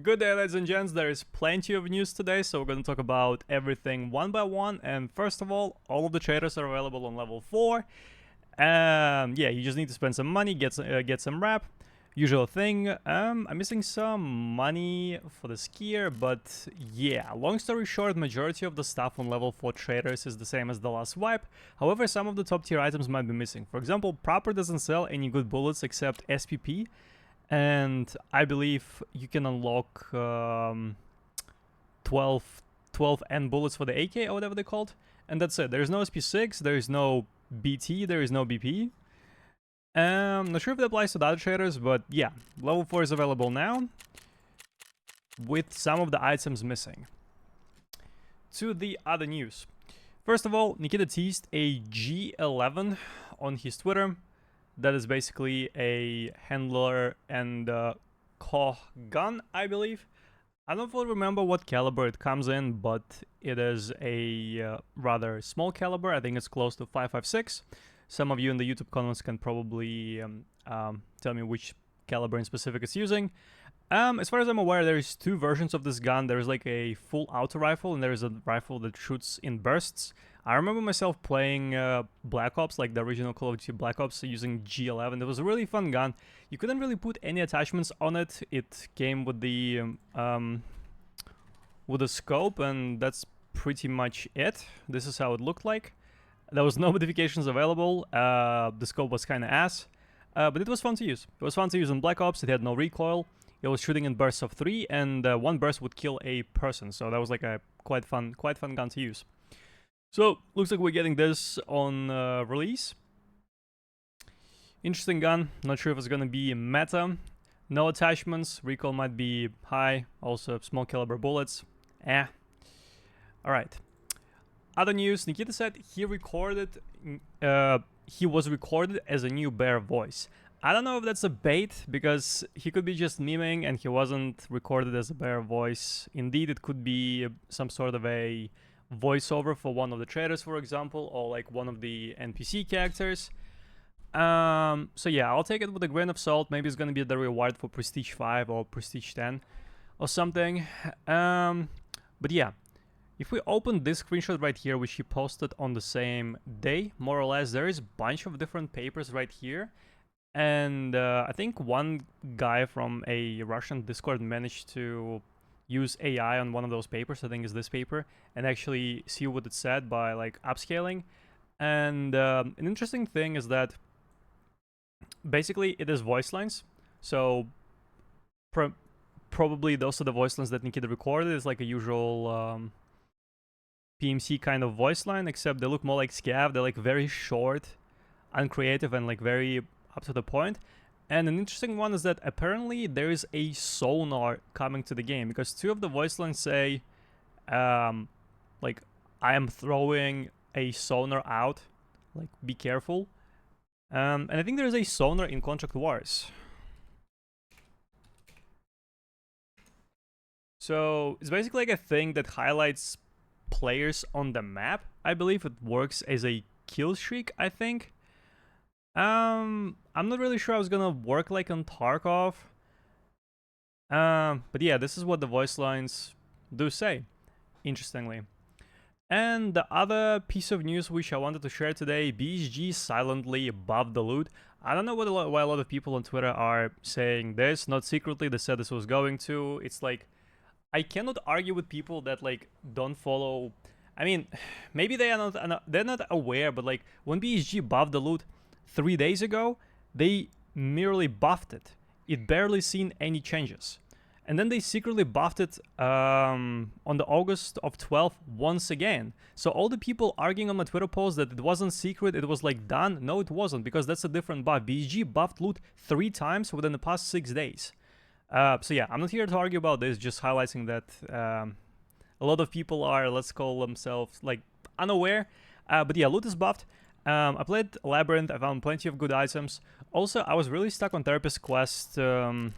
Good day, ladies and gents. There is plenty of news today, so we're going to talk about everything one by one. And first of all of the traders are available on level 4. Yeah, you just need to spend some money, get some rep. Usual thing. I'm missing some money for the skier, but yeah, long story short, majority of the stuff on level 4 traders is the same as the last wipe. However, some of the top tier items might be missing. For example, Proper doesn't sell any good bullets except SPP. And I believe you can unlock 12 N bullets for the AK or whatever they're called. And that's it. There's no SP6, there is no BT, there is no BP. Not sure if that applies to the other traders, but yeah, level 4 is available now with some of the items missing. To the other news. First of all, Nikita teased a G11 on his Twitter. That is basically a handler and Koh gun, I believe. I don't fully remember what caliber it comes in, but it is a rather small caliber. I think it's close to 5.56. Some of you in the YouTube comments can probably tell me which caliber in specific it's using. As far as I'm aware, there's two versions of this gun. There's like a full auto rifle, and there's a rifle that shoots in bursts. I remember myself playing Black Ops, like the original Call of Duty Black Ops, using G11. It was a really fun gun. You couldn't really put any attachments on it. It came with the scope, and that's pretty much it. This is how it looked like. There was no modifications available. The scope was kind of ass, but it was fun to use. It was fun to use in Black Ops. It had no recoil. It was shooting in bursts of 3, and one burst would kill a person. So that was like a quite fun gun to use. So looks like we're getting this on release. Interesting gun. Not sure if it's gonna be meta. No attachments. Recoil might be high. Also small caliber bullets. All right. Other news. Nikita said he recorded. He was recorded as a new bear voice. I don't know if that's a bait, because he could be just memeing and he wasn't recorded as a bear voice. Indeed, it could be some sort of a voiceover for one of the traders, for example, or like one of the NPC characters. So yeah, I'll take it with a grain of salt. Maybe it's gonna be the reward for Prestige 5 or Prestige 10 or something. But yeah, if we open this screenshot right here, which he posted on the same day, more or less, there is a bunch of different papers right here. And I think one guy from a Russian Discord managed to use AI on one of those papers, I think is this paper, and actually see what it said by like upscaling. And an interesting thing is that basically it is voice lines. So probably those are the voice lines that Nikita recorded. It's like a usual PMC kind of voice line, except they look more like scav. They're like very short, uncreative, and like very up to the point. And an interesting one is that apparently there is a sonar coming to the game, because two of the voice lines say like, I am throwing a sonar out, like, be careful. And I think there's a sonar in Contract Wars. So it's basically like a thing that highlights players on the map. I believe it works as a kill streak, I think. I'm not really sure how it's gonna work like on Tarkov. But yeah, this is what the voice lines do say, interestingly. And the other piece of news which I wanted to share today, BSG silently buffed the loot. I don't know why a lot of people on Twitter are saying this, not secretly, they said this was going to. It's like, I cannot argue with people that like don't follow. I mean, maybe they're not aware, but like when BSG buffed the loot 3 days ago, they merely buffed it. It barely seen any changes. And then they secretly buffed it on the August of 12th once again. So all the people arguing on my Twitter post that it wasn't secret, it was like done. No, it wasn't, because that's a different buff. BSG buffed loot 3 times within the past 6 days. So yeah, I'm not here to argue about this, just highlighting that a lot of people are, let's call themselves, like, unaware. But yeah, loot is buffed. I played Labyrinth, I found plenty of good items. Also, I was really stuck on Therapist Quest. There's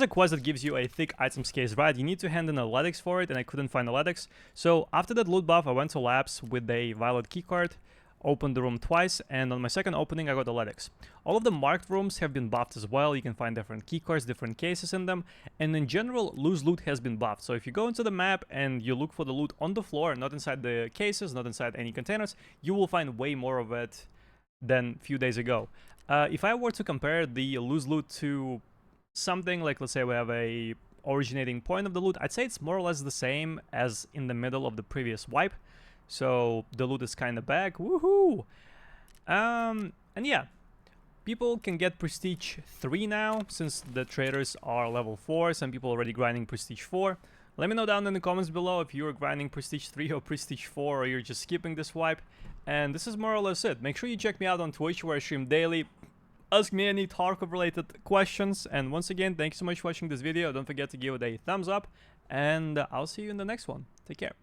a quest that gives you a thick items case, right? You need to hand in analytics for it, and I couldn't find analytics. So after that loot buff, I went to labs with a violet keycard. opened the room twice, and on my second opening I got the Ledix. All of the marked rooms have been buffed as well. You can find different keycards, different cases in them, and in general, loose loot has been buffed. So if you go into the map and you look for the loot on the floor, not inside the cases, not inside any containers, you will find way more of it than a few days ago. If I were to compare the loose loot to something like, let's say we have a originating point of the loot, I'd say it's more or less the same as in the middle of the previous wipe. So the loot is kind of back, woohoo! And yeah, people can get Prestige 3 now, since the traders are level 4, some people already grinding Prestige 4. Let me know down in the comments below if you're grinding Prestige 3 or Prestige 4, or you're just skipping this wipe. And this is more or less it. Make sure you check me out on Twitch, where I stream daily. Ask me any Tarkov related questions, and once again, thank you so much for watching this video. Don't forget to give it a thumbs up, and I'll see you in the next one. Take care.